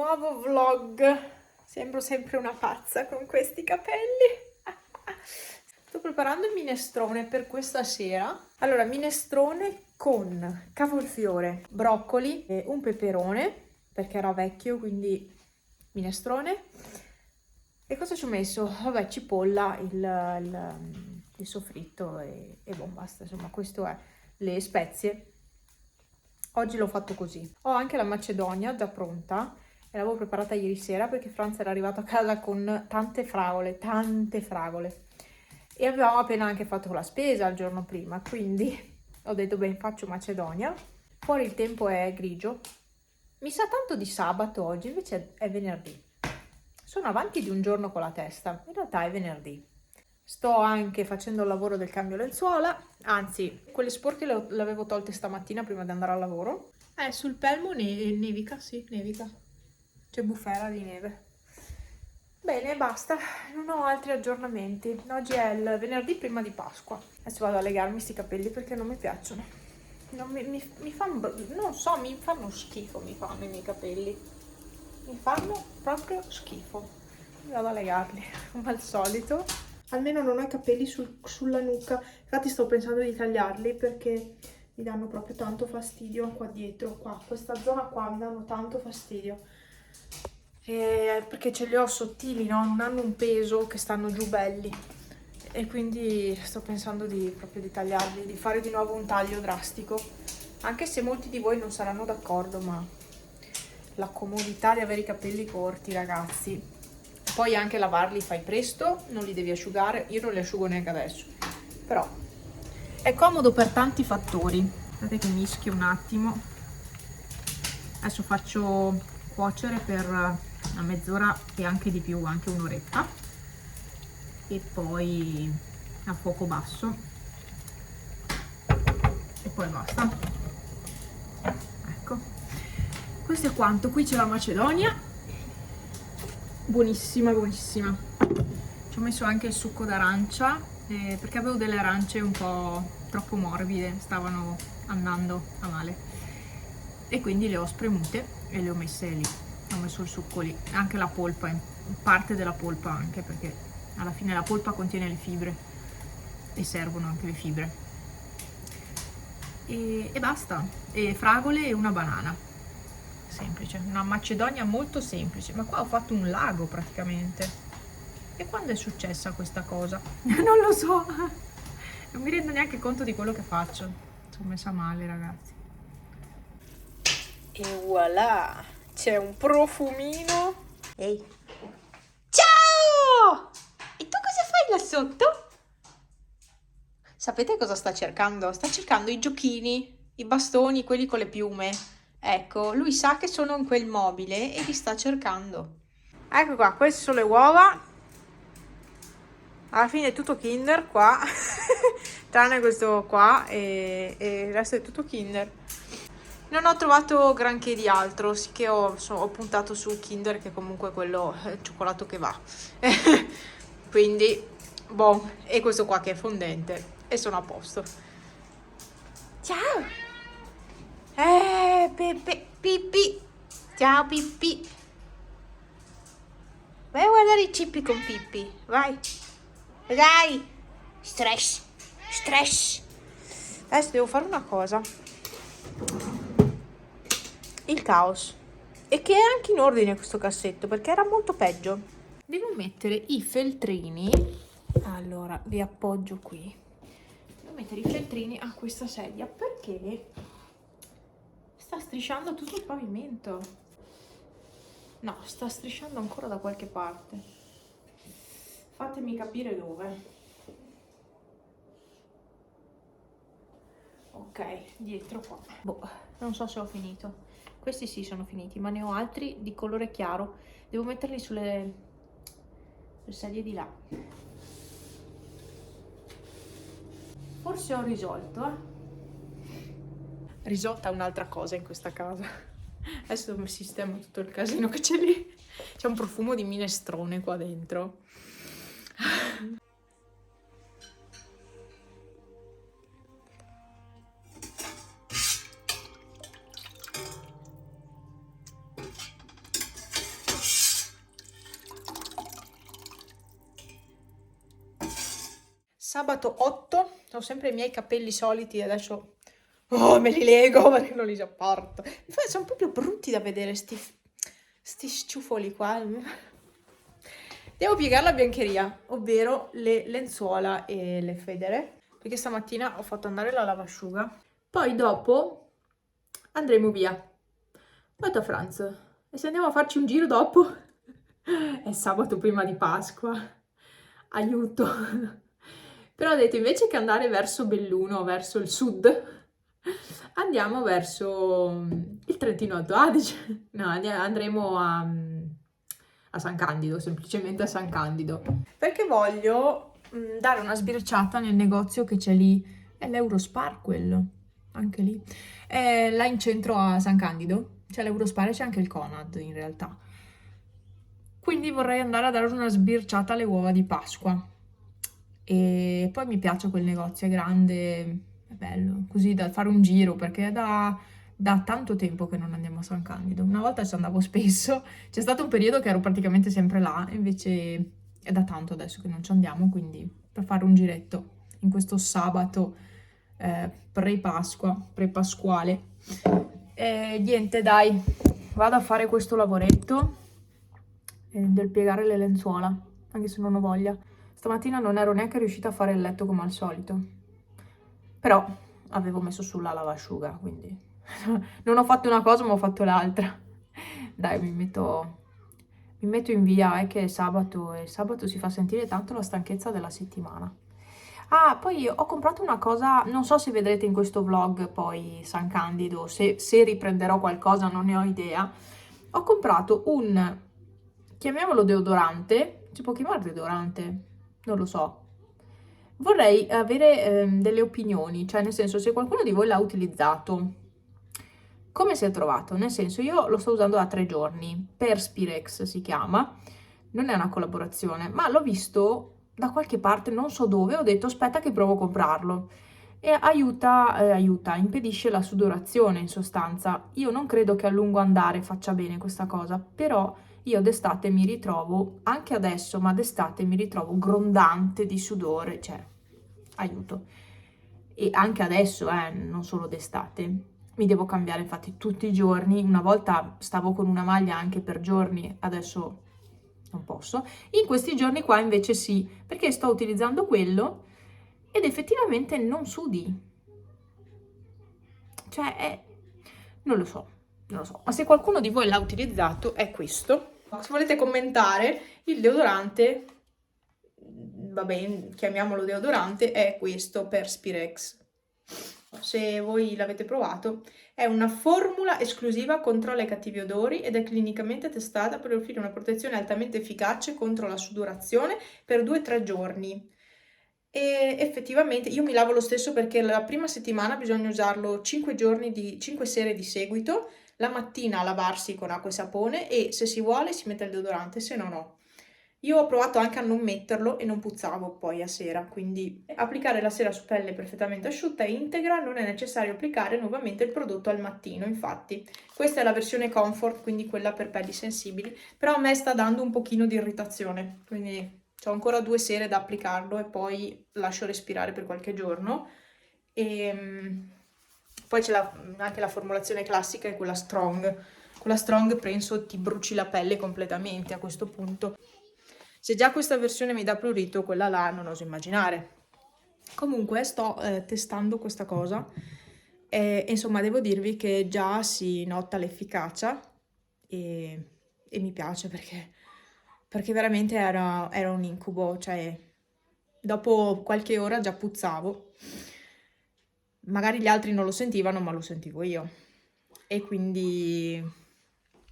nuovo vlog. Sembro sempre una pazza con questi capelli. Sto preparando il minestrone per questa sera. Allora, minestrone con cavolfiore, broccoli, e un peperone, perché era vecchio, quindi minestrone. E cosa ci ho messo? Vabbè, cipolla, il soffritto e boh, basta. Insomma, questo è le spezie. Oggi l'ho fatto così. Ho anche la macedonia già pronta e l'avevo preparata ieri sera perché Franz era arrivato a casa con tante fragole. E avevamo appena anche fatto la spesa il giorno prima, quindi ho detto, beh, faccio macedonia. Fuori il tempo è grigio. Mi sa tanto di sabato oggi, invece è venerdì. Sono avanti di un giorno con la testa, in realtà è venerdì. Sto anche facendo il lavoro del cambio lenzuola, anzi, quelle sporche le avevo tolte stamattina prima di andare al lavoro. Sul Pelmo nevica, sì, nevica. C'è bufera di neve. Bene, basta, non ho altri aggiornamenti. Oggi è il venerdì prima di Pasqua. Adesso vado a legarmi sti capelli perché non mi piacciono. Non mi fanno, non so, mi fanno schifo, mi fanno i miei capelli. Mi fanno proprio schifo. Vado a legarli, come al solito. Almeno non ho i capelli sulla nuca. Infatti sto pensando di tagliarli perché mi danno proprio tanto fastidio qua dietro, qua. Questa zona qua mi danno tanto fastidio. Perché ce li ho sottili, no? Non hanno un peso, che stanno giù belli. E quindi sto pensando proprio di tagliarli, di fare di nuovo un taglio drastico. Anche se molti di voi non saranno d'accordo, ma la comodità di avere i capelli corti, ragazzi. Poi anche lavarli fai presto, non li devi asciugare, io non li asciugo neanche adesso, però è comodo per tanti fattori. Aspettate che mischio un attimo. Adesso faccio cuocere per una mezz'ora e anche di più, anche un'oretta, e poi a fuoco basso e poi basta. Ecco, questo è quanto. Qui c'è la macedonia, buonissima, buonissima. Ci ho messo anche il succo d'arancia perché avevo delle arance un po' troppo morbide, stavano andando a male, e quindi le ho spremute e le ho messe lì. Ho messo il succo lì, anche la polpa, parte della polpa, anche perché alla fine la polpa contiene le fibre e servono anche le fibre. E basta, e fragole e una banana. Semplice, una macedonia molto semplice, ma qua ho fatto un lago praticamente. E quando è successa questa cosa? Non lo so, non mi rendo neanche conto di quello che faccio. Sono messa male, ragazzi. E voilà, c'è un profumino. Ehi, ciao! E tu cosa fai là sotto? Sapete cosa sta cercando? Sta cercando i giochini, i bastoni, quelli con le piume. Ecco, lui sa che sono in quel mobile e li sta cercando. Ecco qua, queste sono le uova. Alla fine è tutto Kinder qua, tranne questo qua, e il resto è tutto Kinder. Non ho trovato granché di altro, sì che ho puntato su Kinder, che comunque è quello, il cioccolato che va. Quindi, boh, e questo qua che è fondente, e sono a posto. Ciao! Pepe, Pippi! Ciao Pippi! Vai a guardare i cippi con Pippi, vai! Dai! Stress! Stress! Adesso devo fare una cosa. Il caos. E che è anche in ordine questo cassetto, perché era molto peggio. Devo mettere i feltrini. Allora, li appoggio qui. Devo mettere i feltrini a questa sedia perché sta strisciando tutto il pavimento. No, sta strisciando ancora da qualche parte. Fatemi capire dove. Ok, dietro qua. Boh, non so se ho finito. Questi sì sono finiti, ma ne ho altri di colore chiaro. Devo metterli sulle sedie di là. Forse ho risolto, Risolta è un'altra cosa in questa casa. Adesso mi sistemo tutto il casino che c'è lì. C'è un profumo di minestrone qua dentro. Sabato 8, ho sempre i miei capelli soliti, adesso me li lego perché non li sopporto. Infatti sono proprio brutti da vedere, sti sciufoli qua. Devo piegare la biancheria, ovvero le lenzuola e le federe, perché stamattina ho fatto andare la lavasciuga. Poi dopo andremo via. Vado a Franz. E se andiamo a farci un giro dopo? È sabato prima di Pasqua. Aiuto. Però ho detto, invece che andare verso Belluno, verso il sud, andiamo verso il Trentino Alto Adige. No, andremo a San Candido, semplicemente a San Candido. Perché voglio dare una sbirciata nel negozio che c'è lì. È l'Eurospar quello, anche lì. È là in centro a San Candido. C'è l'Eurospar e c'è anche il Conad in realtà. Quindi vorrei andare a dare una sbirciata alle uova di Pasqua. E poi mi piace quel negozio, è grande, è bello, così da fare un giro, perché è da tanto tempo che non andiamo a San Candido. Una volta ci andavo spesso, c'è stato un periodo che ero praticamente sempre là, invece è da tanto adesso che non ci andiamo, quindi per fare un giretto in questo sabato pre-Pasqua, pre-pasquale. E niente, dai, vado a fare questo lavoretto del piegare le lenzuola, anche se non ho voglia. Stamattina non ero neanche riuscita a fare il letto come al solito, però avevo messo sulla lavasciuga, quindi non ho fatto una cosa ma ho fatto l'altra. Dai, mi metto in via, è che è sabato e il sabato si fa sentire tanto la stanchezza della settimana. Ah, poi ho comprato una cosa, non so se vedrete in questo vlog poi San Candido, se riprenderò qualcosa, non ne ho idea. Ho comprato un, chiamiamolo deodorante, si può chiamare deodorante? Non lo so. Vorrei avere delle opinioni, cioè nel senso se qualcuno di voi l'ha utilizzato, come si è trovato? Nel senso io lo sto usando da 3 giorni, Perspirex si chiama, non è una collaborazione, ma l'ho visto da qualche parte, non so dove, ho detto aspetta che provo a comprarlo. E aiuta, impedisce la sudorazione in sostanza. Io non credo che a lungo andare faccia bene questa cosa, però io d'estate mi ritrovo, anche adesso, ma d'estate mi ritrovo grondante di sudore, cioè, aiuto. E anche adesso, non solo d'estate, mi devo cambiare infatti tutti i giorni. Una volta stavo con una maglia anche per giorni, adesso non posso. In questi giorni qua invece sì, perché sto utilizzando quello ed effettivamente non sudi. Cioè, non lo so, non lo so. Ma se qualcuno di voi l'ha utilizzato, è questo. Se volete commentare, il deodorante, va bene, chiamiamolo deodorante, è questo Perspirex. Se voi l'avete provato, è una formula esclusiva, controlla i cattivi odori ed è clinicamente testata per offrire una protezione altamente efficace contro la sudorazione per 2-3 giorni. E effettivamente io mi lavo lo stesso perché la prima settimana bisogna usarlo 5 sere di seguito, la mattina a lavarsi con acqua e sapone e se si vuole si mette il deodorante, se no no. Io ho provato anche a non metterlo e non puzzavo poi a sera, quindi applicare la sera su pelle perfettamente asciutta e integra, non è necessario applicare nuovamente il prodotto al mattino, infatti. Questa è la versione comfort, quindi quella per pelli sensibili, però a me sta dando un pochino di irritazione, quindi ho ancora 2 sere da applicarlo e poi lascio respirare per qualche giorno. E poi c'è anche la formulazione classica, è quella strong. Quella strong penso ti bruci la pelle completamente a questo punto. Se già questa versione mi dà prurito, quella là non oso immaginare. Comunque sto testando questa cosa e insomma devo dirvi che già si nota l'efficacia e mi piace perché veramente era un incubo, cioè dopo qualche ora già puzzavo. Magari gli altri non lo sentivano, ma lo sentivo io. E quindi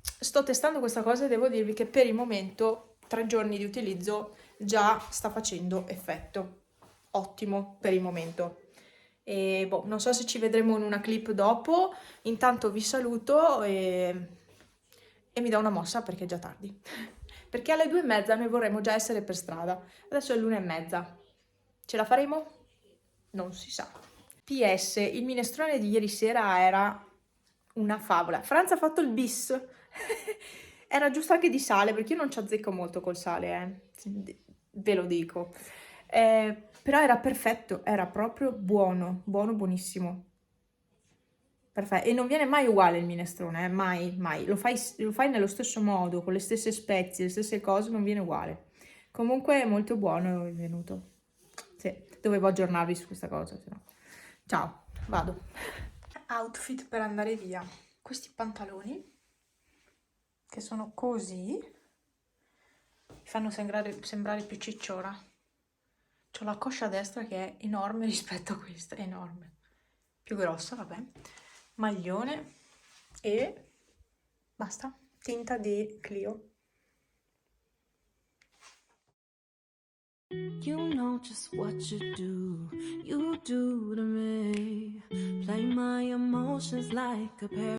sto testando questa cosa e devo dirvi che per il momento 3 giorni di utilizzo già sta facendo effetto. Ottimo per il momento. E boh, non so se ci vedremo in una clip dopo. Intanto vi saluto e mi do una mossa perché è già tardi. Perché alle 2:30 noi vorremmo già essere per strada. Adesso è l'1:30. Ce la faremo? Non si sa. PS, il minestrone di ieri sera era una favola. Franza ha fatto il bis. Era giusto anche di sale, perché io non ci azzecco molto col sale, ve lo dico. Però era perfetto, era proprio buono, buono, buonissimo. Perfetto. E non viene mai uguale il minestrone, mai, mai. Lo fai nello stesso modo, con le stesse spezie, le stesse cose, non viene uguale. Comunque è molto buono è venuto. Sì, dovevo aggiornarvi su questa cosa, se no. Ciao, vado. Outfit per andare via. Questi pantaloni, che sono così, mi fanno sembrare più cicciora. C'ho la coscia a destra che è enorme rispetto a questa, è enorme. Più grossa, vabbè. Maglione e basta. Tinta di Clio. You know just what you do to me. Play my emotions like a pair.